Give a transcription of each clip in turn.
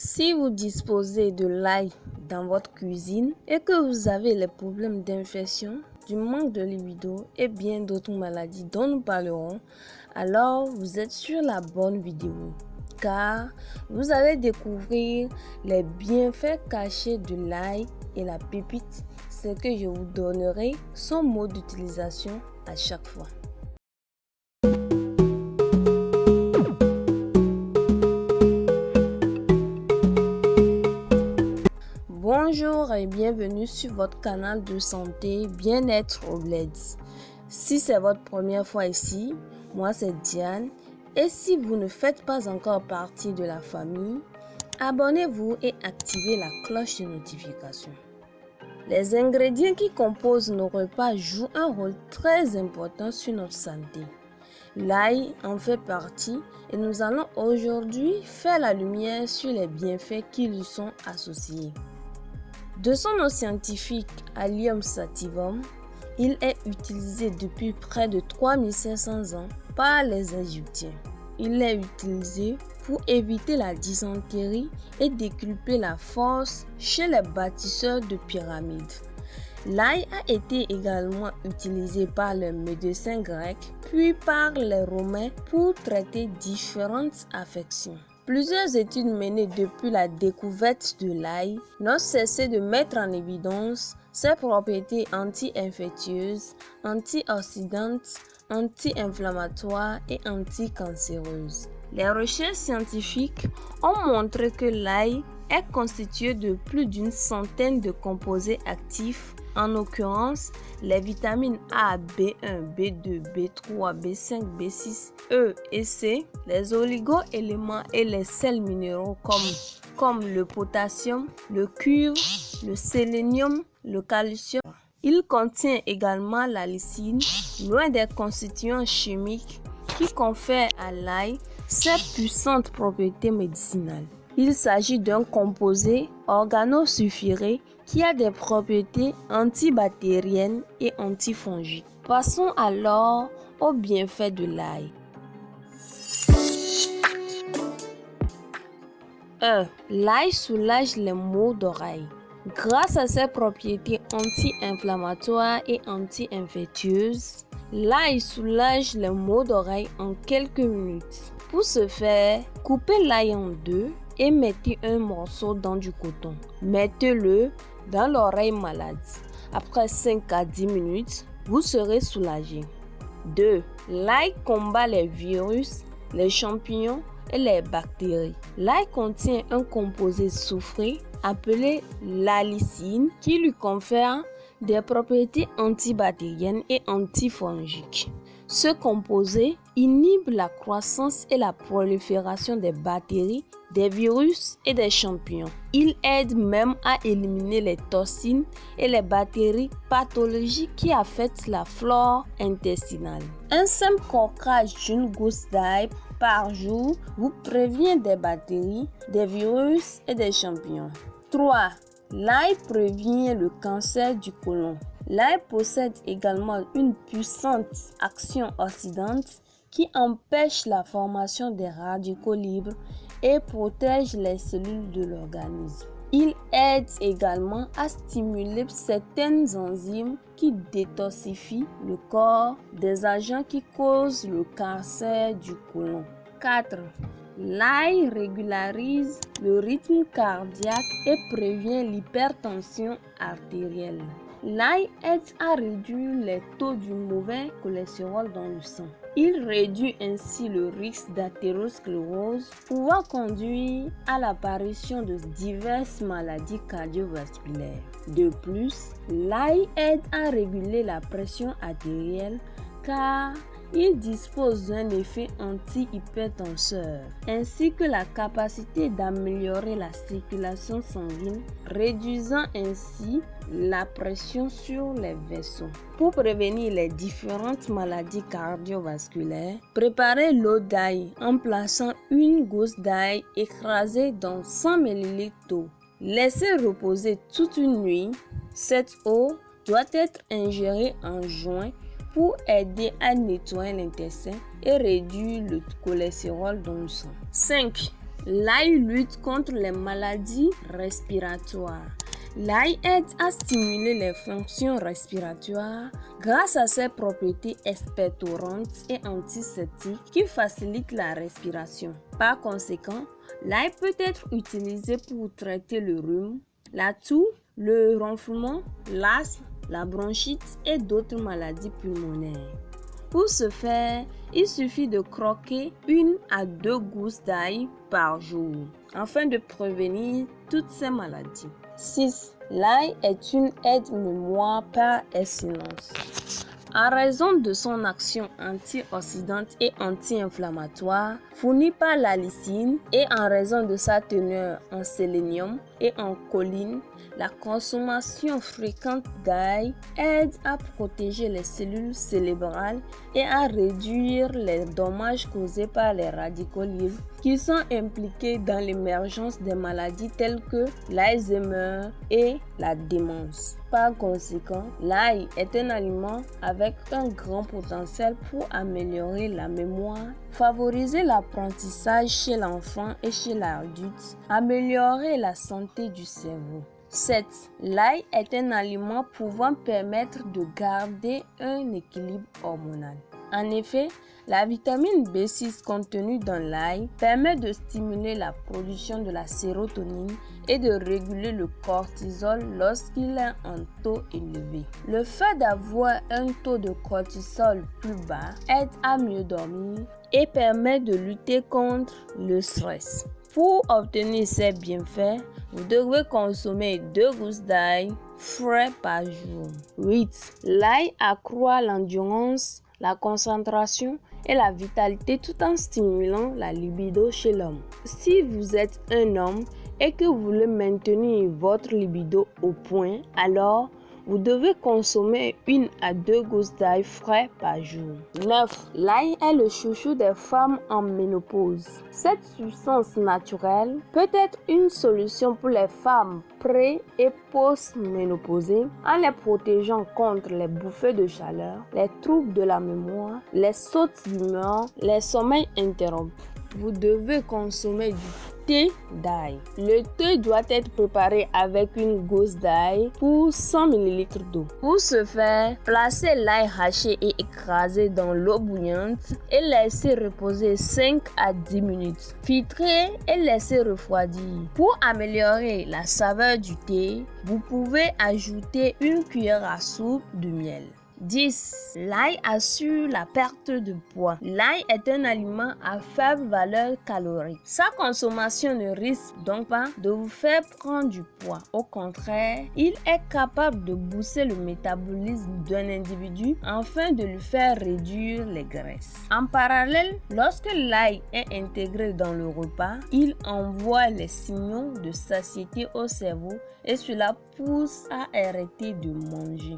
Si vous disposez de l'ail dans votre cuisine et que vous avez les problèmes d'infection, du manque de libido et bien d'autres maladies dont nous parlerons, alors vous êtes sur la bonne vidéo. Car vous allez découvrir les bienfaits cachés de l'ail et la pépite, c'est que je vous donnerai son mode d'utilisation à chaque fois. Bonjour et bienvenue sur votre canal de santé bien-être au bled. Si c'est votre première fois ici, moi c'est Diane. Et si vous ne faites pas encore partie de la famille, abonnez-vous et activez la cloche de notification. Les ingrédients qui composent nos repas jouent un rôle très important sur notre santé. L'ail en fait partie et nous allons aujourd'hui faire la lumière sur les bienfaits qui lui sont associés. De son nom scientifique Allium sativum, il est utilisé depuis près de 3500 ans par les Égyptiens. Il est utilisé pour éviter la dysenterie et décupler la force chez les bâtisseurs de pyramides. L'ail a été également utilisé par les médecins grecs puis par les Romains pour traiter différentes affections. Plusieurs études menées depuis la découverte de l'ail n'ont cessé de mettre en évidence ses propriétés anti-infectieuses, antioxydantes, anti-inflammatoires et anti-cancéreuses. Les recherches scientifiques ont montré que l'ail est constitué de plus d'une centaine de composés actifs, en l'occurrence les vitamines A, B1, B2, B3, B5, B6, E et C, les oligo-éléments et les sels minéraux comme le potassium, le cuivre, le sélénium, le calcium. Il contient également la lysine, l'un des constituants chimiques qui confère à l'ail ses puissantes propriétés médicinales. Il s'agit d'un composé organosulfuré qui a des propriétés antibactériennes et antifongiques. Passons alors aux bienfaits de l'ail. 1. L'ail soulage les maux d'oreille. Grâce à ses propriétés anti-inflammatoires et anti-infectieuses, l'ail soulage les maux d'oreille en quelques minutes. Pour ce faire, coupez l'ail en deux et mettez un morceau dans du coton. Mettez-le dans l'oreille malade. Après 5 à 10 minutes, vous serez soulagé. 2. L'ail combat les virus, les champignons et les bactéries. L'ail contient un composé soufré appelé l'allicine qui lui confère des propriétés antibactériennes et antifongiques. Ce composé inhibe la croissance et la prolifération des bactéries, des virus et des champignons. Il aide même à éliminer les toxines et les bactéries pathologiques qui affectent la flore intestinale. Un simple croquage d'une gousse d'ail par jour vous prévient des bactéries, des virus et des champignons. 3. L'ail prévient le cancer du côlon. L'ail possède également une puissante action oxydante qui empêche la formation des radicaux libres et protège les cellules de l'organisme. Il aide également à stimuler certaines enzymes qui détoxifient le corps des agents qui causent le cancer du côlon. 4. L'ail régularise le rythme cardiaque et prévient l'hypertension artérielle. L'ail aide à réduire les taux du mauvais cholestérol dans le sang. Il réduit ainsi le risque d'athérosclérose, pouvant conduire à l'apparition de diverses maladies cardiovasculaires. De plus, l'ail aide à réguler la pression artérielle car il dispose d'un effet anti-hypertenseur, ainsi que la capacité d'améliorer la circulation sanguine, réduisant ainsi la pression sur les vaisseaux. Pour prévenir les différentes maladies cardiovasculaires, préparez l'eau d'ail en plaçant une gousse d'ail écrasée dans 100 ml d'eau. Laissez reposer toute une nuit. Cette eau doit être ingérée en joint pour aider à nettoyer l'intestin et réduire le cholestérol dans le sang. 5. L'ail lutte contre les maladies respiratoires. L'ail aide à stimuler les fonctions respiratoires grâce à ses propriétés expectorantes et antiseptiques qui facilitent la respiration. Par conséquent, l'ail peut être utilisé pour traiter le rhume, la toux, le ronflement, l'asthme, la bronchite et d'autres maladies pulmonaires. Pour ce faire, il suffit de croquer 1 à 2 gousses d'ail par jour afin de prévenir toutes ces maladies. 6. L'ail est une aide-mémoire par excellence. En raison de son action antioxydante et anti-inflammatoire fournie par la lysine et en raison de sa teneur en sélénium et en choline, la consommation fréquente d'ail aide à protéger les cellules cérébrales et à réduire les dommages causés par les radicaux libres qui sont impliqués dans l'émergence des maladies telles que l'Alzheimer et la démence. Par conséquent, l'ail est un aliment avec un grand potentiel pour améliorer la mémoire, favoriser l'apprentissage chez l'enfant et chez l'adulte, améliorer la santé du cerveau. 7. L'ail est un aliment pouvant permettre de garder un équilibre hormonal. En effet, la vitamine B6 contenue dans l'ail permet de stimuler la production de la sérotonine et de réguler le cortisol lorsqu'il est en taux élevé. Le fait d'avoir un taux de cortisol plus bas aide à mieux dormir et permet de lutter contre le stress. Pour obtenir ces bienfaits, vous devrez consommer 2 gousses d'ail frais par jour. 8. L'ail accroît l'endurance, la concentration et la vitalité tout en stimulant la libido chez l'homme. Si vous êtes un homme et que vous voulez maintenir votre libido au point, alors vous devez consommer 1 à 2 gousses d'ail frais par jour. 9. L'ail est le chouchou des femmes en ménopause. Cette substance naturelle peut être une solution pour les femmes pré- et post-ménopausées en les protégeant contre les bouffées de chaleur, les troubles de la mémoire, les sautes d'humeur, les sommeils interrompus. Vous devez consommer du thé d'ail. Le thé doit être préparé avec une gousse d'ail pour 100 ml d'eau. Pour ce faire, placez l'ail haché et écrasé dans l'eau bouillante et laissez reposer 5 à 10 minutes. Filtrez et laissez refroidir. Pour améliorer la saveur du thé, vous pouvez ajouter 1 cuillère à soupe de miel. 10. L'ail assure la perte de poids. L'ail est un aliment à faible valeur calorique. Sa consommation ne risque donc pas de vous faire prendre du poids. Au contraire, il est capable de booster le métabolisme d'un individu afin de lui faire réduire les graisses. En parallèle, lorsque l'ail est intégré dans le repas, il envoie les signaux de satiété au cerveau et cela pousse à arrêter de manger.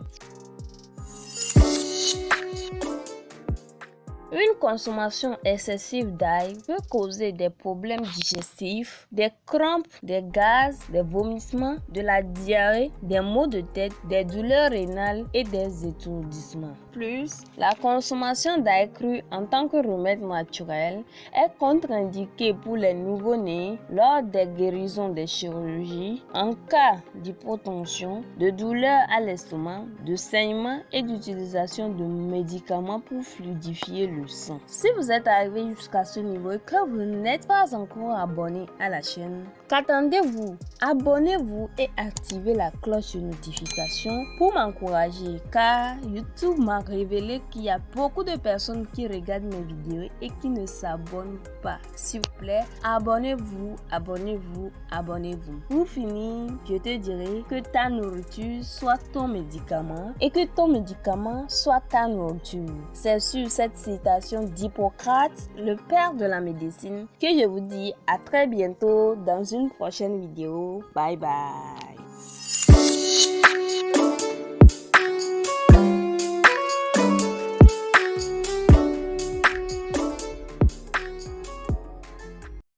Une consommation excessive d'ail peut causer des problèmes digestifs, des crampes, des gaz, des vomissements, de la diarrhée, des maux de tête, des douleurs rénales et des étourdissements. Plus, la consommation d'ail cru en tant que remède naturel est contre-indiquée pour les nouveau-nés lors des guérisons des chirurgies, en cas d'hypotension, de douleurs à l'estomac, de saignement et d'utilisation de médicaments pour fluidifier le sang. Si vous êtes arrivé jusqu'à ce niveau et que vous n'êtes pas encore abonné à la chaîne, qu'attendez-vous? Abonnez-vous et activez la cloche de notification pour m'encourager, car YouTube m'a révélé qu'il y a beaucoup de personnes qui regardent mes vidéos et qui ne s'abonnent pas. S'il vous plaît, abonnez-vous, abonnez-vous, abonnez-vous. Pour finir, je te dirai que ta nourriture soit ton médicament et que ton médicament soit ta nourriture. C'est sur cette citation d'Hippocrate, le père de la médecine, que je vous dis à très bientôt dans une prochaine vidéo. Bye bye.